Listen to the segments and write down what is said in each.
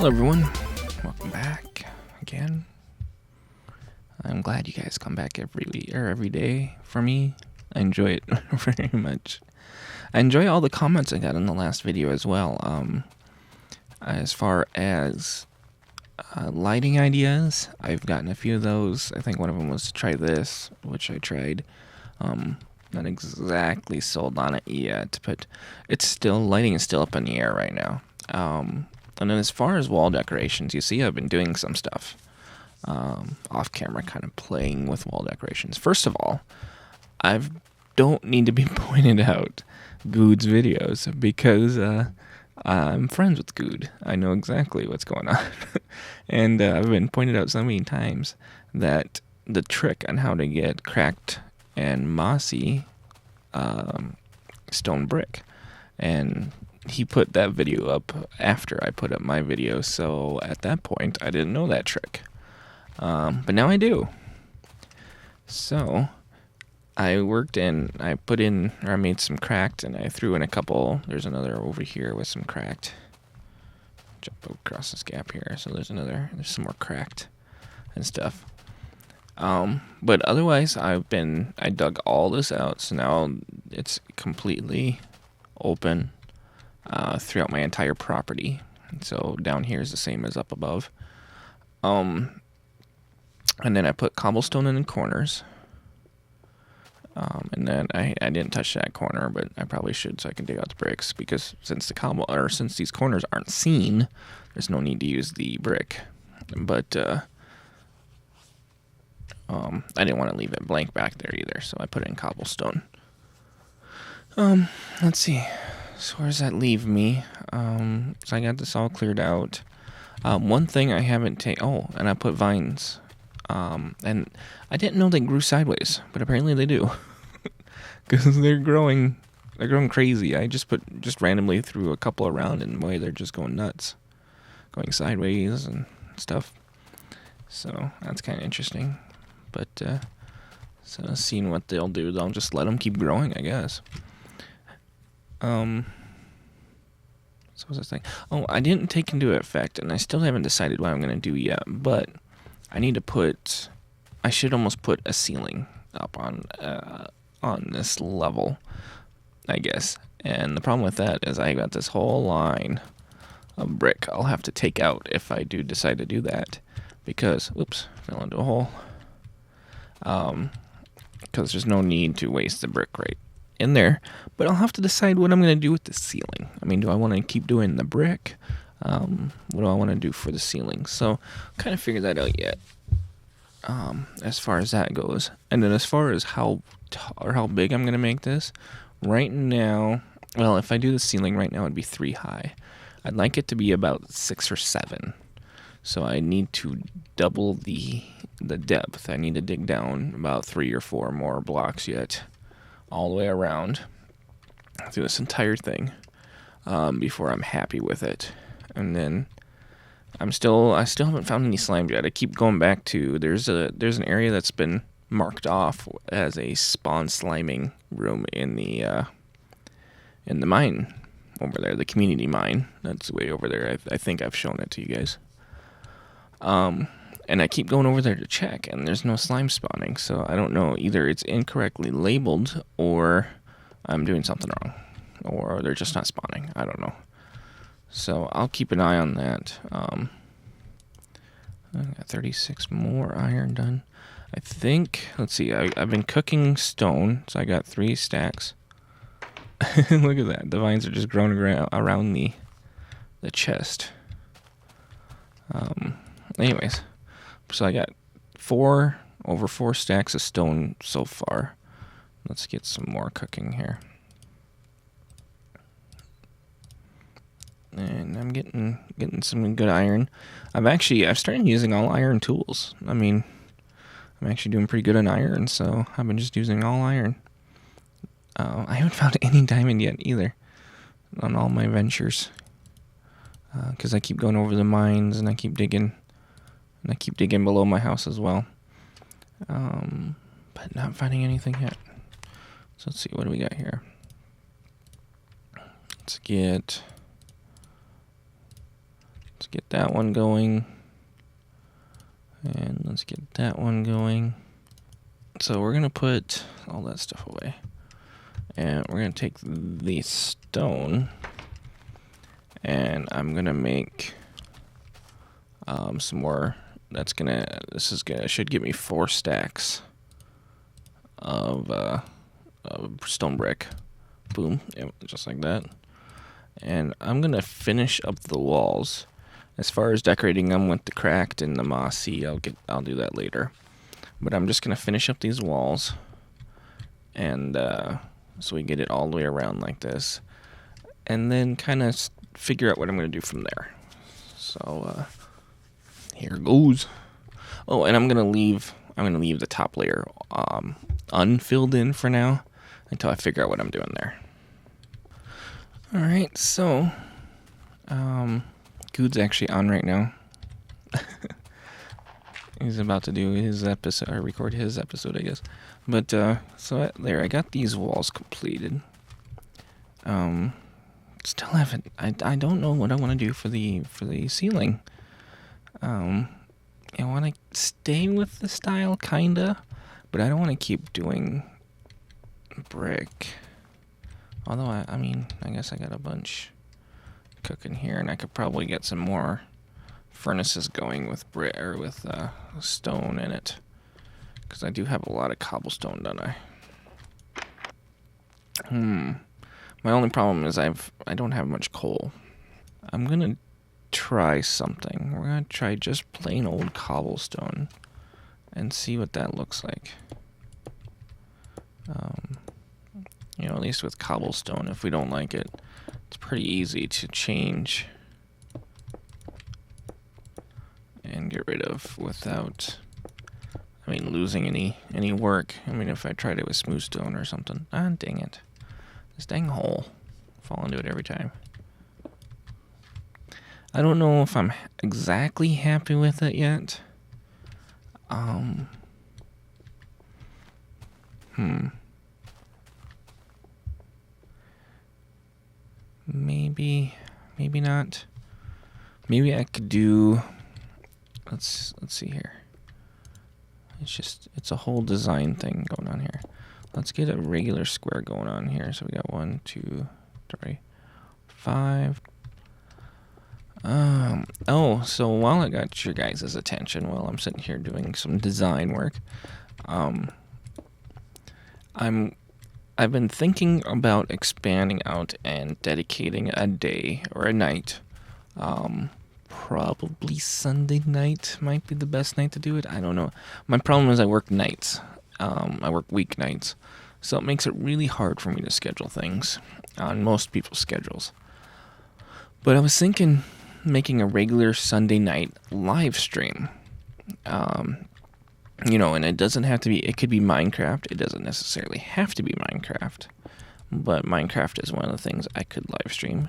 Hello everyone, welcome back again. I'm glad you guys come back every week or every day for me. I enjoy it very much. I enjoy all the comments I got in the last video as well. As far as lighting ideas, I've gotten a few of those. I think one of them was to try this, which I tried. Not exactly sold on it yet, but lighting is still up in the air right now. And then as far as wall decorations, you see I've been doing some stuff off camera, kind of playing with wall decorations. First of all, I don't need to be pointed out Good's videos because I'm friends with Good. I know exactly what's going on. And I've been pointed out so many times that the trick on how to get cracked and mossy stone brick, and he put that video up after I put up my video, so at that point I didn't know that trick, but now I do. So I made some cracked, and I threw in a couple. There's another over here with some cracked. Jump across this gap here, so there's some more cracked and stuff. But otherwise I dug all this out, so now it's completely open throughout my entire property. So down here is the same as up above. And then I put cobblestone in the corners. And then I didn't touch that corner, but I probably should, so I can dig out the bricks, because since these corners aren't seen, there's no need to use the brick. But I didn't want to leave it blank back there either, so I put in cobblestone. Let's see. So where does that leave me? So I got this all cleared out. One thing I haven't and I put vines. And I didn't know they grew sideways, but apparently they do. Because they're growing crazy. I just randomly threw a couple around, and boy, they're just going nuts. Going sideways and stuff. So that's kind of interesting. But, so seeing what they'll do, they'll just let them keep growing, I guess. So what's this thing? Oh, I didn't take into effect, and I still haven't decided what I'm going to do yet, but I should almost put a ceiling up on this level, I guess. And the problem with that is I got this whole line of brick I'll have to take out if I do decide to do that, because, oops, fell into a hole. Because there's no need to waste the brick right in there, but I'll have to decide what I'm going to do with the ceiling. I mean, do I want to keep doing the brick? What do I want to do for the ceiling? So, kind of figure that out yet, as far as that goes. And then as far as how big I'm going to make this, right now, well, if I do the ceiling right now, it'd be 3 high. I'd like it to be about 6 or 7. So I need to double the depth. I need to dig down about 3 or 4 more blocks yet, all the way around through this entire thing, before I'm happy with it. And then I still haven't found any slimes yet. I keep going back to there's an area that's been marked off as a spawn sliming room in the mine over there, the community mine. That's way over there. I think I've shown it to you guys. And I keep going over there to check, and there's no slime spawning, so I don't know. Either it's incorrectly labeled, or I'm doing something wrong, or they're just not spawning. I don't know. So I'll keep an eye on that. I got 36 more iron done. I think, let's see, I've been cooking stone, so I got 3 stacks. Look at that. The vines are just growing around the chest. Anyways, so I got over 4 stacks of stone so far. Let's get some more cooking here. And I'm getting some good iron. I've started using all iron tools. I mean, I'm actually doing pretty good on iron, so I've been just using all iron. I haven't found any diamond yet either on all my ventures, because I keep going over the mines, and I keep digging below my house as well, but not finding anything yet. So let's see, what do we got here? Let's get get that one going. And let's get that one going. So we're going to put all that stuff away. And we're going to take the stone. And I'm going to make some more. Should give me 4 stacks of stone brick. Boom. Just like that. And I'm going to finish up the walls. As far as decorating them with the cracked and the mossy, I'll do that later. But I'm just going to finish up these walls. And so we get it all the way around like this. And then kind of figure out what I'm going to do from there. So here goes. Oh, and I'm going to leave the top layer unfilled in for now until I figure out what I'm doing there. All right, so Good's actually on right now. He's about to do his episode, or record his episode, I guess. But there, I got these walls completed. Still haven't. I don't know what I want to do for the ceiling. I want to stay with the style, kinda, but I don't want to keep doing brick. Although I guess I got a bunch cooking here, and I could probably get some more furnaces going with brick or with stone in it, because I do have a lot of cobblestone, don't I? My only problem is I don't have much coal. I'm gonna try something. We're gonna try just plain old cobblestone and see what that looks like. At least with cobblestone, if we don't like it, it's pretty easy to change and get rid of without, losing any work. If I tried it with smooth stone or something. Dang it. This dang hole. Fall into it every time. I don't know if I'm exactly happy with it yet. Maybe not. Maybe I could do. Let's see here. It's a whole design thing going on here. Let's get a regular square going on here. So we got 1, 2, 3, 5. So while I got your guys' attention, while I'm sitting here doing some design work, I've been thinking about expanding out and dedicating a day or a night. Probably Sunday night might be the best night to do it. I don't know. My problem is I work nights. I work weeknights. So it makes it really hard for me to schedule things on most people's schedules. But I was thinking making a regular Sunday night live stream. And it doesn't have to be, it could be Minecraft. It doesn't necessarily have to be Minecraft. But Minecraft is one of the things I could live stream.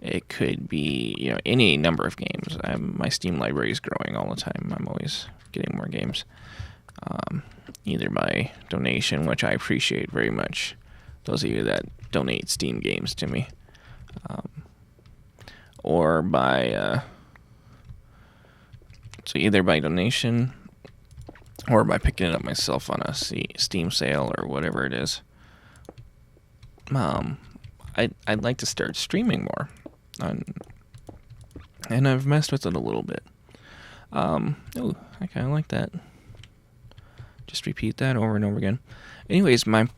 It could be, any number of games. My Steam library is growing all the time. I'm always getting more games. Either by donation, which I appreciate very much. Those of you that donate Steam games to me. Or by... So either by donation or by picking it up myself on a Steam sale or whatever it is. I'd like to start streaming more. And I've messed with it a little bit. I kind of like that. Just repeat that over and over again. Anyways, my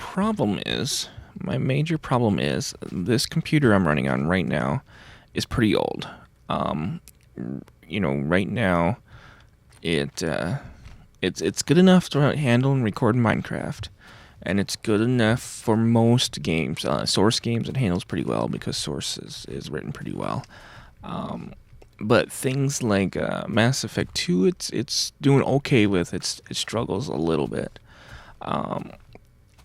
major problem is this computer I'm running on right now is pretty old. Right now, it's good enough to handle and record Minecraft, and it's good enough for most games. Source games it handles pretty well because Source is written pretty well. But things like Mass Effect 2, it's doing okay with. It struggles a little bit.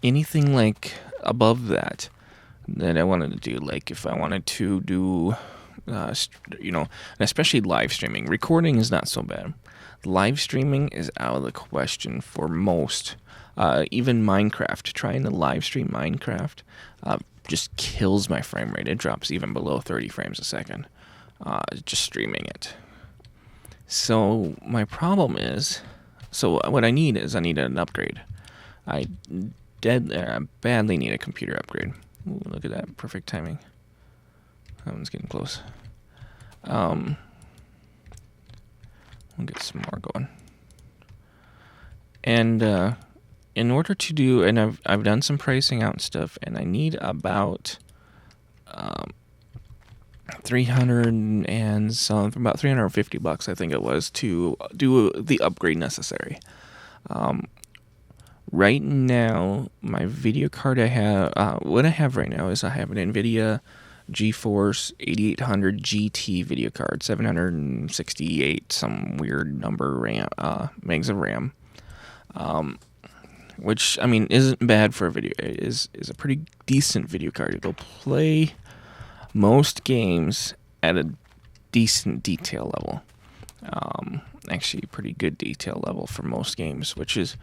Anything like above that I wanted to do, like if I wanted to do, especially live streaming. Recording is not so bad. Live streaming is out of the question for most. Even Minecraft, trying to live stream Minecraft just kills my frame rate. It drops even below 30 frames a second. just streaming it. So my problem is, so what I need is I need an upgrade. I badly need a computer upgrade. Ooh, look at that, perfect timing. That one's getting close. We'll get some more going. And in order to do, and I've done some pricing out and stuff, and I need about 300 and some, about $350, I think it was, to do the upgrade necessary. Right now, my video card I have, what I have right now is I have an NVIDIA GeForce 8800 GT video card, 768 some weird number RAM, megs of RAM, which I mean isn't bad for a video. It is a pretty decent video card. It'll play most games at a decent detail level. Actually, pretty good detail level for most games, which is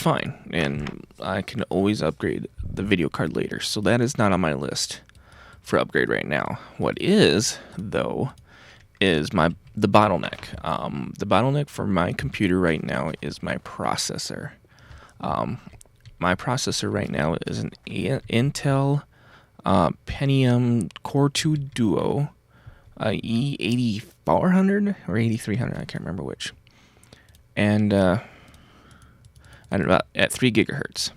fine. And I can always upgrade the video card later. So that is not on my list for upgrade right now. What is, though, is the bottleneck. The bottleneck for my computer right now is my processor. My processor right now is an Intel Pentium Core 2 Duo E8400 or 8300, I can't remember which. And at 3 gigahertz.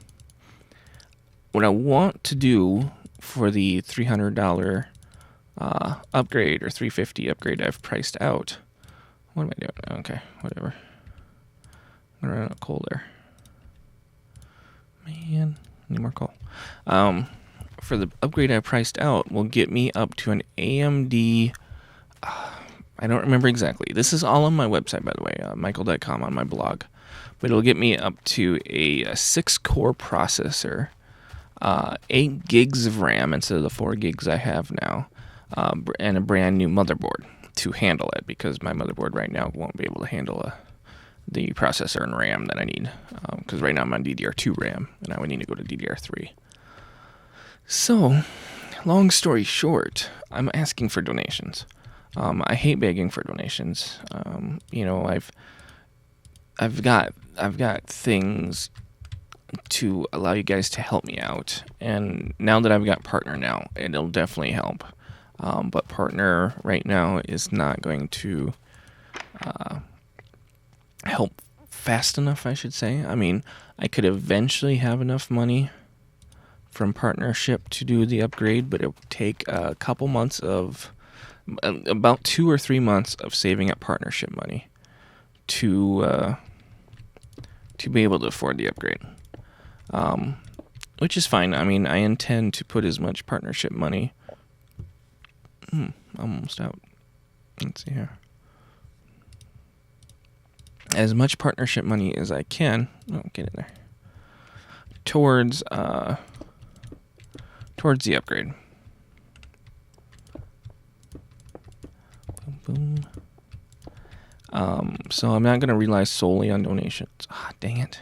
What I want to do for the $300 upgrade or $350 upgrade I've priced out. What am I doing? Okay, whatever. I'm gonna run out of coal there. Man, need more coal. For the upgrade I priced out will get me up to an AMD. I don't remember exactly. This is all on my website, by the way, Mhykol.com on my blog. But it'll get me up to a 6-core processor, 8 gigs of RAM instead of the 4 gigs I have now, and a brand new motherboard to handle it, because my motherboard right now won't be able to handle the processor and RAM that I need, because right now I'm on DDR2 RAM, and I would need to go to DDR3. So, long story short, I'm asking for donations. I hate begging for donations. I've got things to allow you guys to help me out, and now that I've got Partner now, it'll definitely help. But Partner right now is not going to help fast enough, I should say. I mean, I could eventually have enough money from partnership to do the upgrade, but it would take a couple months of about 2 or 3 months of saving up partnership money to be able to afford the upgrade, which is fine. I mean, I intend to put as much partnership money. I'm almost out. Let's see here. As much partnership money as I can. Oh, get in there. Towards the upgrade. Boom, boom. So I'm not going to rely solely on donations. Dang it.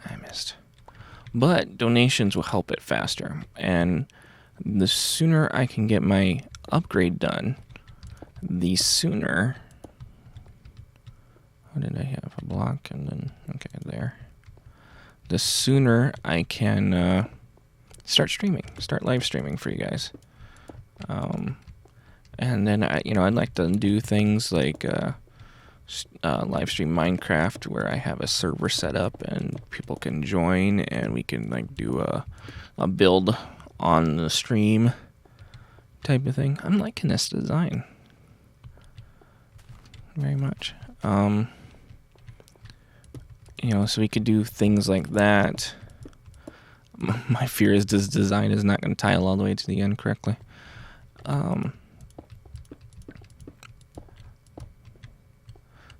I missed. But donations will help it faster. And the sooner I can get my upgrade done, the sooner... What did I have? A block and then... Okay, there. The sooner I can start live streaming for you guys. And then I'd like to do things like live stream Minecraft, where I have a server set up and people can join, and we can like do a build on the stream type of thing. I'm liking this design very much. So we could do things like that. My fear is this design is not going to tile all the way to the end correctly.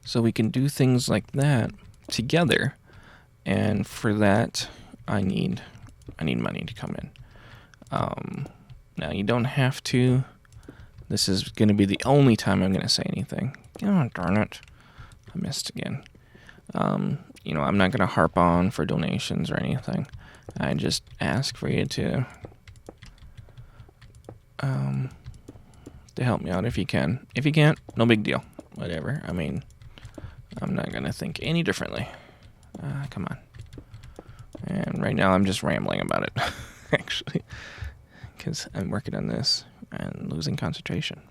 So we can do things like that together, and for that, I need money to come in. Now you don't have to. This is going to be the only time I'm going to say anything. Oh, darn it. I missed again. I'm not going to harp on for donations or anything. I just ask for you to to help me out if you can. If you can't, no big deal. Whatever. I mean, I'm not going to think any differently. Come on. And right now I'm just rambling about it, actually, because I'm working on this and losing concentration.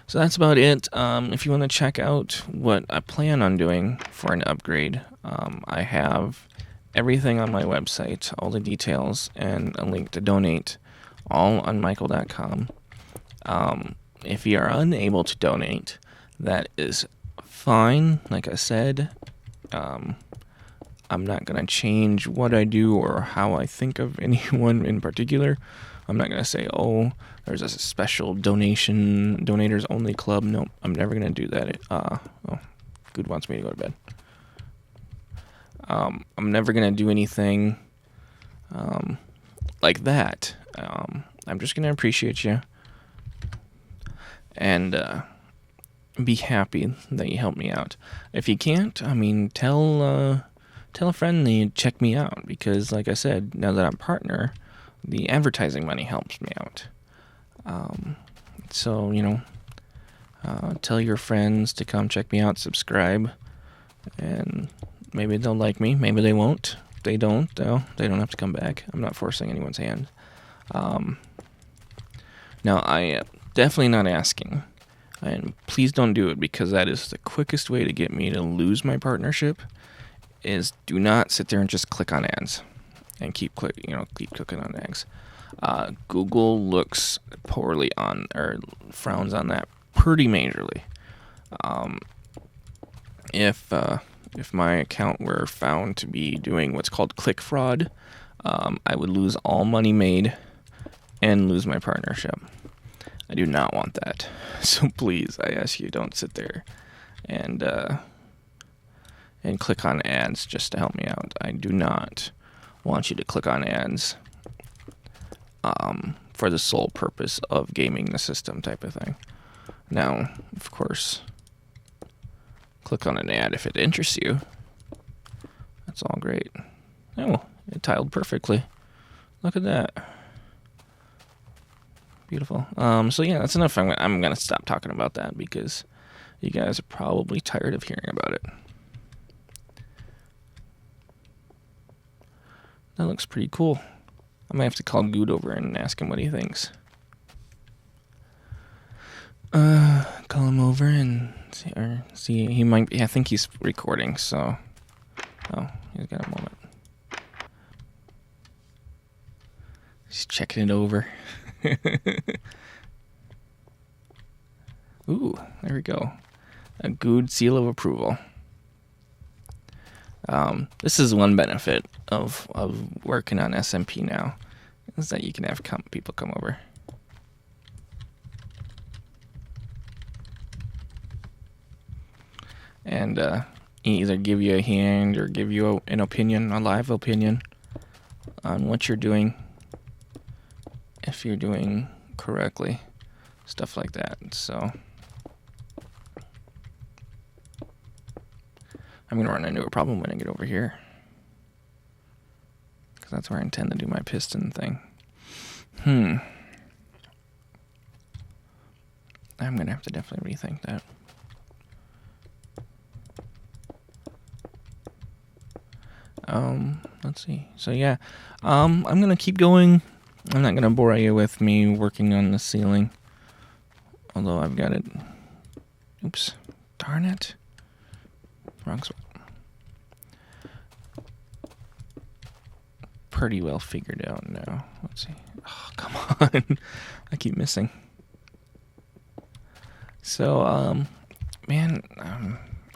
So that's about it. If you want to check out what I plan on doing for an upgrade, I have everything on my website, all the details, and a link to donate, all on Mhykol.com. If you are unable to donate, that is fine. Like I said, I'm not going to change what I do or how I think of anyone in particular. I'm not going to say, oh, there's a special donators only club. Nope, I'm never going to do that. Good wants me to go to bed. I'm never going to do anything like that. I'm just going to appreciate you and be happy that you helped me out. If you can't, I mean, tell a friend to check me out, because like I said, now that I'm partner, the advertising money helps me out. So, tell your friends to come check me out, subscribe, and maybe they'll like me, maybe they won't. If they don't, they don't have to come back. I'm not forcing anyone's hand. Now, I definitely not asking, and please don't do it, because that is the quickest way to get me to lose my partnership, is do not sit there and just click on ads and keep clicking on ads. Google looks poorly on, or frowns on that pretty majorly. If my account were found to be doing what's called click fraud, I would lose all money made and lose my partnership. I do not want that. So please, I ask you, don't sit there and click on ads just to help me out. I do not want you to click on ads for the sole purpose of gaming the system type of thing. Now, of course, click on an ad if it interests you. That's all great. Oh, it tiled perfectly. Look at that. Beautiful. So yeah, that's enough. I'm going to stop talking about that, because you guys are probably tired of hearing about it. That looks pretty cool. I might have to call Good over and ask him what he thinks. Call him over and see. He might be. I think he's recording. So, he's got a moment. He's checking it over. Ooh, there we go. A Good seal of approval. This is one benefit of working on SMP now, is that you can have people come over. And either give you a hand or give you an opinion, a live opinion on what you're doing, if you're doing correctly, stuff like that. So I'm going to run into a problem when I get over here, because that's where I intend to do my piston thing. I'm going to have to definitely rethink that. Let's see. So yeah, I'm going to keep going. I'm not going to bore you with me working on the ceiling, although I've got it. Oops. Darn it. Wrong spot. Pretty well figured out now. Let's see. Oh, come on. I keep missing. So,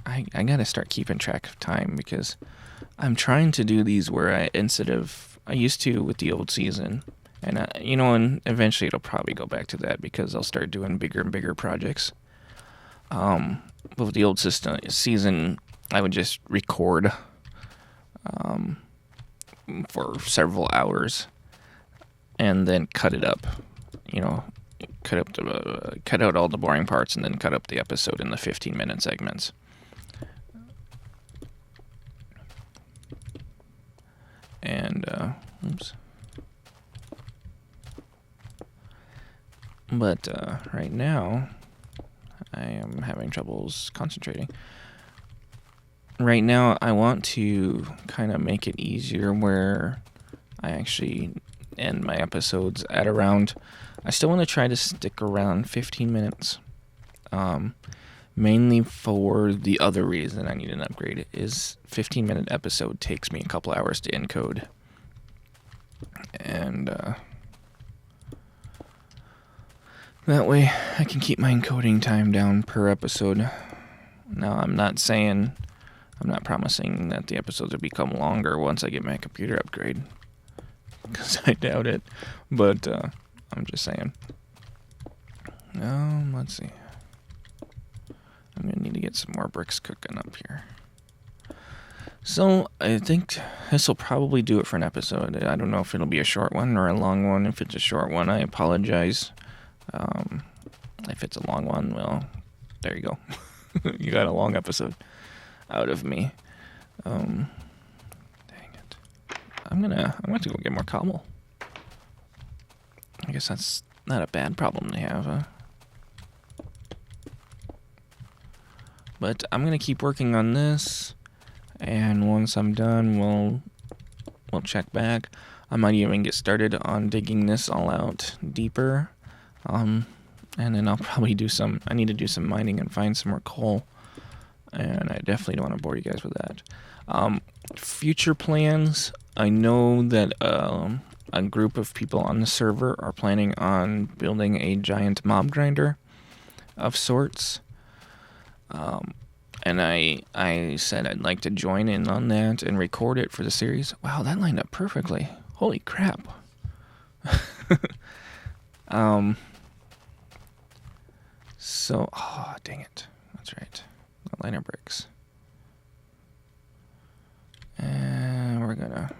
I gotta start keeping track of time, because I'm trying to do these where I used to with the old season, and and eventually it'll probably go back to that, because I'll start doing bigger and bigger projects. But with the old season, I would just record for several hours and then cut it up. Cut out all the boring parts and then cut up the episode in the 15-minute segments. And But right now, I am having troubles concentrating. Right now, I want to kind of make it easier where I actually end my episodes at around... I still want to try to stick around 15 minutes. Mainly for the other reason I need an upgrade is 15-minute episode takes me a couple hours to encode. And that way I can keep my encoding time down per episode. Now, I'm not promising that the episodes will become longer once I get my computer upgrade, because I doubt it. But I'm just saying. Let's see. I'm going to need to get some more bricks cooking up here. So, I think this will probably do it for an episode. I don't know if it'll be a short one or a long one. If it's a short one, I apologize. If it's a long one, well, there you go. You got a long episode out of me. Dang it. I'm gonna have to go get more cobble. I guess that's not a bad problem to have, huh? But I'm gonna keep working on this, and once I'm done, we'll check back. I might even get started on digging this all out deeper. And then I'll probably I need to do some mining and find some more coal. And I definitely don't want to bore you guys with that. Future plans, I know that a group of people on the server are planning on building a giant mob grinder of sorts. And I said I'd like to join in on that and record it for the series. Wow, that lined up perfectly. Holy crap. So, dang it. That's right. Liner bricks. And we're gonna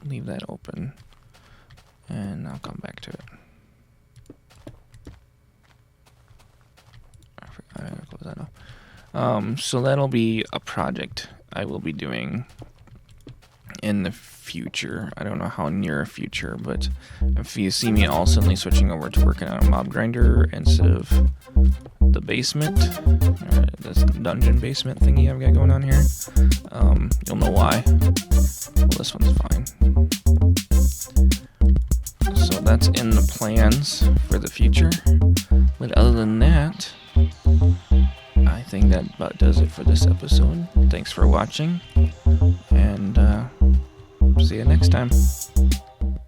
leave that open, and I'll come back to it. I gotta close that off. So that'll be a project I will be doing in the future. I don't know how near a future, but if you see me all suddenly switching over to working on a mob grinder instead of the basement, or this dungeon basement thingy I've got going on here, you'll know why. Well, this one's fine. So that's in the plans for the future. But other than that, I think that about does it for this episode. Thanks for watching, and see you next time.